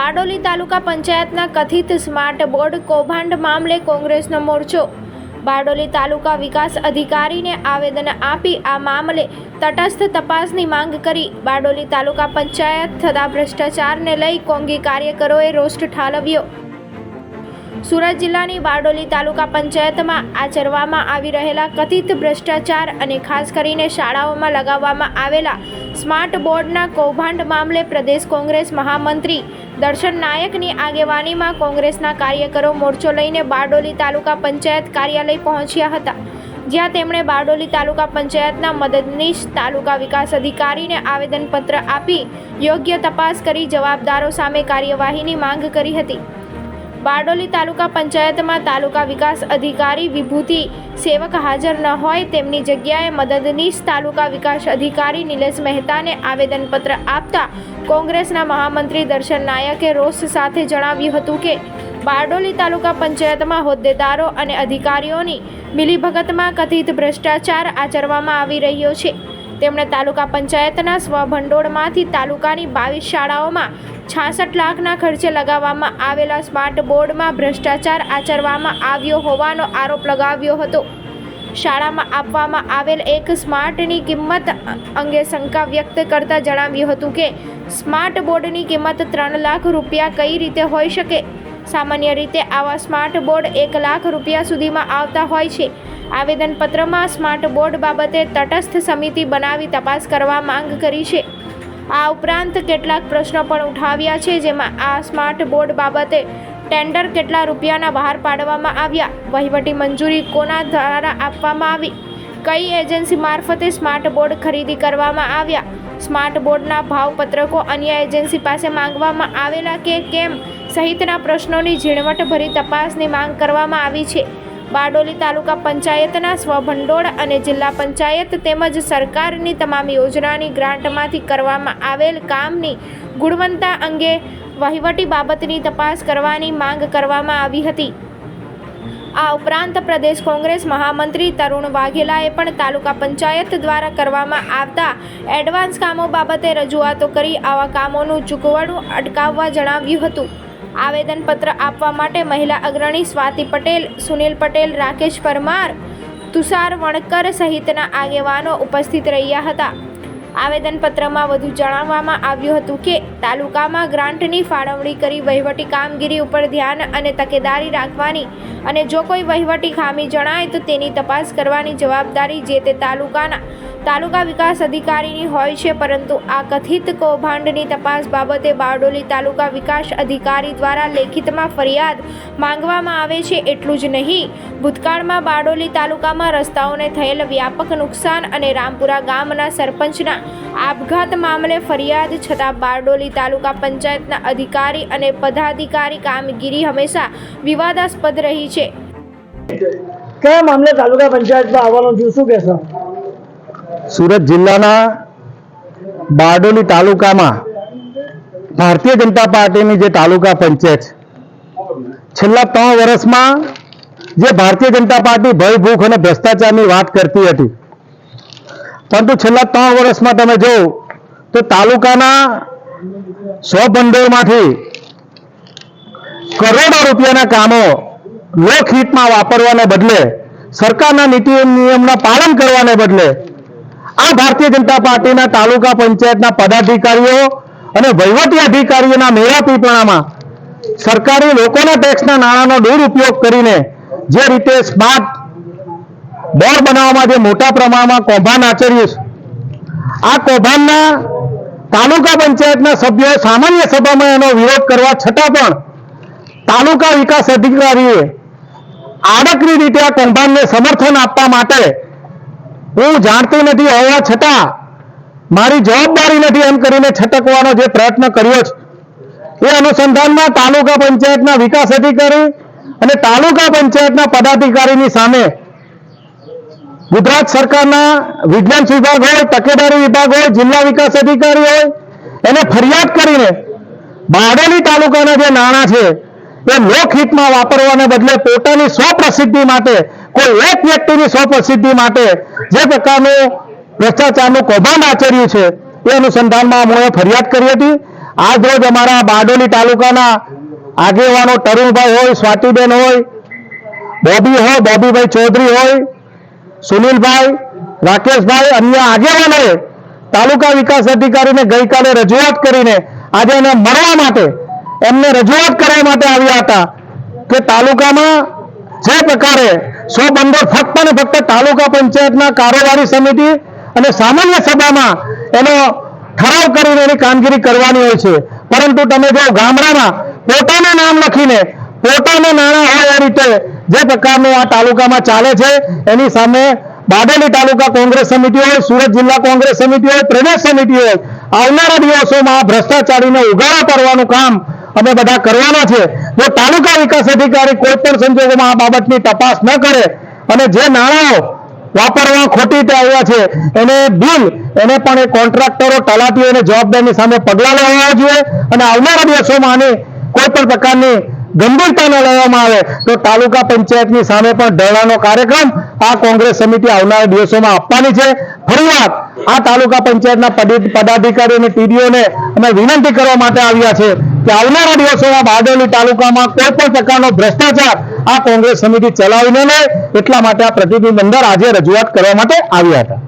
બારડોલી તાલુકા પંચાયતના કથિત smart board કૌભાંડ મામલે કોંગ્રેસનો મોરચો। બારડોલી તાલુકા વિકાસ અધિકારીને આવેદન આપી આ મામલે તટસ્થ તપાસની માંગ કરી। બારડોલી તાલુકા પંચાયત થતા ભ્રષ્ટાચારને લઈ કોંગી કાર્યકરોએ રોષ ઠાલવ્યો। સુરત જિલ્લાની બારડોલી તાલુકા પંચાયતમાં આચરવામાં આવી રહેલા કથિત ભ્રષ્ટાચાર અને ખાસ કરીને શાળાઓમાં લગાવવામાં આવેલા સ્માર્ટ બોર્ડના કૌભાંડ મામલે પ્રદેશ કોંગ્રેસ મહામંત્રી દર્શન નાયકની આગેવાનીમાં કોંગ્રેસના કાર્યકરો મોરચો લઈને બારડોલી તાલુકા પંચાયત કાર્યાલય પહોંચ્યા હતા, જ્યાં તેમણે બારડોલી તાલુકા પંચાયતના મદદનીશ તાલુકા વિકાસ અધિકારીને આવેદનપત્ર આપી યોગ્ય તપાસ કરી જવાબદારો સામે કાર્યવાહીની માંગ કરી હતી। બારડોલી તાલુકા પંચાયતમાં તાલુકા વિકાસ અધિકારી વિભૂતિ સેવક હાજર ન હોય તેમની જગ્યાએ મદદનીશ તાલુકા વિકાસ અધિકારી નિલેશ મહેતાને આવેદનપત્ર આપતા કોંગ્રેસના મહામંત્રી દર્શન નાયકે રોષ સાથે જણાવ્યું હતું કે બારડોલી તાલુકા પંચાયતમાં હોદ્દેદારો અને અધિકારીઓની મિલીભગતમાં કથિત ભ્રષ્ટાચાર આચરવામાં આવી રહ્યો છે। તેમણે તાલુકા પંચાયતના સ્વભંડોળમાંથી તાલુકાની 22 શાળાઓમાં 66 લાખના ખર્ચે લગાવવામાં આવેલા સ્માર્ટ બોર્ડમાં ભ્રષ્ટાચાર આચરવામાં આવ્યો હોવાનો આરોપ લગાવ્યો હતો। શાળામાં આપવામાં આવેલ એક સ્માર્ટની કિંમત અંગે શંકા વ્યક્ત કરતા જણાવ્યું હતું કે સ્માર્ટ બોર્ડની કિંમત 3 લાખ રૂપિયા કઈ રીતે હોઈ શકે? સામાન્ય રીતે આવા સ્માર્ટ બોર્ડ 1 લાખ રૂપિયા સુધીમાં આવતા હોય છે। આવેદનપત્રમાં સ્માર્ટ બોર્ડ બાબતે તટસ્થ સમિતિ બનાવી તપાસ કરવા માંગ કરી છે। આ ઉપરાંત કેટલાક પ્રશ્નો પણ ઉઠાવ્યા છે, જેમાં આ સ્માર્ટ બોર્ડ બાબતે ટેન્ડર કેટલા રૂપિયાના બહાર પાડવામાં આવ્યા, વહીવટી મંજૂરી કોના દ્વારા આપવામાં આવી, કઈ એજન્સી મારફતે સ્માર્ટ બોર્ડ ખરીદી કરવામાં આવ્યા, સ્માર્ટ બોર્ડના ભાવપત્રકો અન્ય એજન્સી પાસે માંગવામાં આવેલા કે કેમ સહિતના પ્રશ્નોની ઝીણવટભરી તપાસની માંગ કરવામાં આવી છે। બારડોલી તાલુકા પંચાયતના સ્વભંડોળ અને જિલ્લા પંચાયત તેમજ સરકારની તમામ યોજનાની ગ્રાન્ટમાંથી કરવામાં આવેલ કામની ગુણવત્તા અંગે વહીવટી બાબતની તપાસ કરવાની માંગ કરવામાં આવી હતી। આ ઉપરાંત પ્રદેશ કોંગ્રેસ મહામંત્રી તરુણ વાઘેલાએ પણ તાલુકા પંચાયત દ્વારા કરવામાં આવતા એડવાન્સ કામો બાબતે રજૂઆતો કરી આવા કામોનું ચૂકવણું અટકાવવા જણાવ્યું હતું। આવેદનપત્ર આપવા માટે મહિલા અગ્રણી સ્વાતિ પટેલ, સુનિલ પટેલ, રાકેશ પરમાર, તુષાર વણકર સહિતના આગેવાનો ઉપસ્થિત રહ્યા હતા। આવેદનપત્રમાં વધુ જણાવવામાં આવ્યું હતું કે તાલુકામાં ગ્રાન્ટની ફાળવણી કરી વહીવટી કામગીરી ઉપર ધ્યાન અને તકેદારી રાખવાની અને જો કોઈ વહીવટી ખામી જણાય તો તેની તપાસ કરવાની જવાબદારી જે તે તાલુકા વિકાસ અધિકારીની હોય છે। પરંતુ આ કથિત કૌભાંડની તપાસ બાબતે બારડોલી તાલુકા વિકાસ અધિકારી દ્વારા લેખિતમાં ફરિયાદ માંગવામાં આવે છે। એટલું જ નહીં, ભૂતકાળમાં બારડોલી તાલુકામાં રસ્તાઓને થયેલ વ્યાપક નુકસાન અને રામપુરા ગામના સરપંચના આપઘાત મામલે ફરિયાદ છતાં બારડોલી તાલુકા પંચાયતના અધિકારી અને પદાધિકારી કામગીરી હંમેશા વિવાદાસ્પદ રહી છે। કયા મામલે તાલુકા પંચાયતમાં આવવાનું થયું, શું કહેશો? સુરત જિલ્લાના બારડોલી તાલુકામાં ભારતીય જનતા પાર્ટીની જે તાલુકા પંચાયત છેલ્લા 3 વર્ષમાં જે ભારતીય જનતા પાર્ટી ભય, ભૂખ અને ભ્રષ્ટાચારની વાત કરતી હતી, પરંતુ છેલ્લા 3 વર્ષમાં તમે જો તો તાલુકાના સ્વભંડોળમાંથી કરોડો રૂપિયાના કામો લોકહિતમાં વાપરવાને બદલે, સરકારના નીતિ નિયમના પાલન કરવાને બદલે આ ભારતીય જનતા પાર્ટીના તાલુકા પંચાયતના પદાધિકારીઓ અને વહીવટી અધિકારીઓના મેળાપીપણામાં સરકારી લોકોના ટેક્સના નાણાંનો દુરુપયોગ કરીને જે રીતે સ્માર્ટ બોર્ડ બનાવવામાં જે મોટા પ્રમાણમાં કૌભાંડ આચર્યું છે, આ કૌભાંડના તાલુકા પંચાયતના સભ્યોએ સામાન્ય સભામાં એનો વિરોધ કરવા છતાં પણ તાલુકા વિકાસ અધિકારીએ આડકરી રીતે આ કૌભાંડને સમર્થન આપવા માટે હું જાણતી નથી હોવા છતાં મારી જવાબદારી નથી એમ કરીને છટકવાનો જે પ્રયત્ન કર્યો છે, એ અનુસંધાનમાં તાલુકા પંચાયતના વિકાસ અધિકારી અને તાલુકા પંચાયતના પદાધિકારીની સામે ગુજરાત સરકારના વિજિલન્સ વિભાગ હોય, તકેદારી વિભાગ હોય, જિલ્લા વિકાસ અધિકારી હોય, એને ફરિયાદ કરીને બારડોલી તાલુકાના જે નાણાં છે એ લોકહિતમાં વાપરવાને બદલે પોતાની સ્વપ્રસિદ્ધિ માટે, કોઈ એક વ્યક્તિની સ્વપ્રસિદ્ધિ માટે જે પ્રકારનું ભ્રષ્ટાચારનું કૌભાંડ આચર્યું છે એ અનુસંધાનમાં અમે ફરિયાદ કરી હતી। આજ રોજ અમારા બારડોલી તાલુકાના આગેવાનો તરુણભાઈ હોય, સ્વાતિબેન હોય, બોબીભાઈ ચૌધરી હોય, સુનિલભાઈ, રાકેશભાઈ, અન્ય આગેવાનોએ તાલુકા વિકાસ અધિકારીને ગઈકાલે રજૂઆત કરીને આજે એને મળવા માટે એમને રજૂઆત કરવા માટે આવ્યા હતા કે તાલુકામાં જે પ્રકારે 100 બંદર ફક્ત ને ફક્ત તાલુકા પંચાયતના કારોબારી સમિતિ અને સામાન્ય સભામાં એનો ઠરાવ કરીને એની કામગીરી કરવાની હોય છે, પરંતુ તમે જો ગામડામાં પોતાના નામ લખીને પોતાના નાણાં હોય એ રીતે જે પ્રકારનું આ તાલુકામાં ચાલે છે એની સામે બારડોલી તાલુકા કોંગ્રેસ સમિતિ હોય, સુરત જિલ્લા કોંગ્રેસ સમિતિ હોય, પ્રદેશ સમિતિ હોય, આવનારા દિવસોમાં આ ભ્રષ્ટાચારીને ઉગાડા પાડવાનું કામ અમે બધા કરવાના છે. જો તાલુકા વિકાસ અધિકારી કોઈ પણ સંજોગોમાં આ બાબતની તપાસ ન કરે અને જે નાણાંઓ વાપરવા ખોટી રીતે આવ્યા છે એને બિલ એને પણ એ કોન્ટ્રાક્ટરો, તલાટીઓને જવાબદારીની સામે પગલાં લેવા જોઈએ અને આવનારા દિવસોમાં આની કોઈ પણ પ્રકારની ગંભીરતા ન લેવામાં આવે તો તાલુકા પંચાયતની સામે પણ ધરણાનો કાર્યક્રમ આ કોંગ્રેસ સમિતિ આવનારા દિવસોમાં આપવાની છે. ફરીવાર આ તાલુકા પંચાયતના પદાધિકારીઓ અને ટીડીઓને અમે વિનંતી કરવા માટે આવ્યા છે કે આવનારા દિવસોમાં બારડોલી તાલુકામાં કોઈ પણ પ્રકારનો ભ્રષ્ટાચાર આ કોંગ્રેસ સમિતિ ચલાવીને લે, એટલા માટે આ પ્રતિનિધિ મંડળ આજે રજૂઆત કરવા માટે આવ્યા હતા.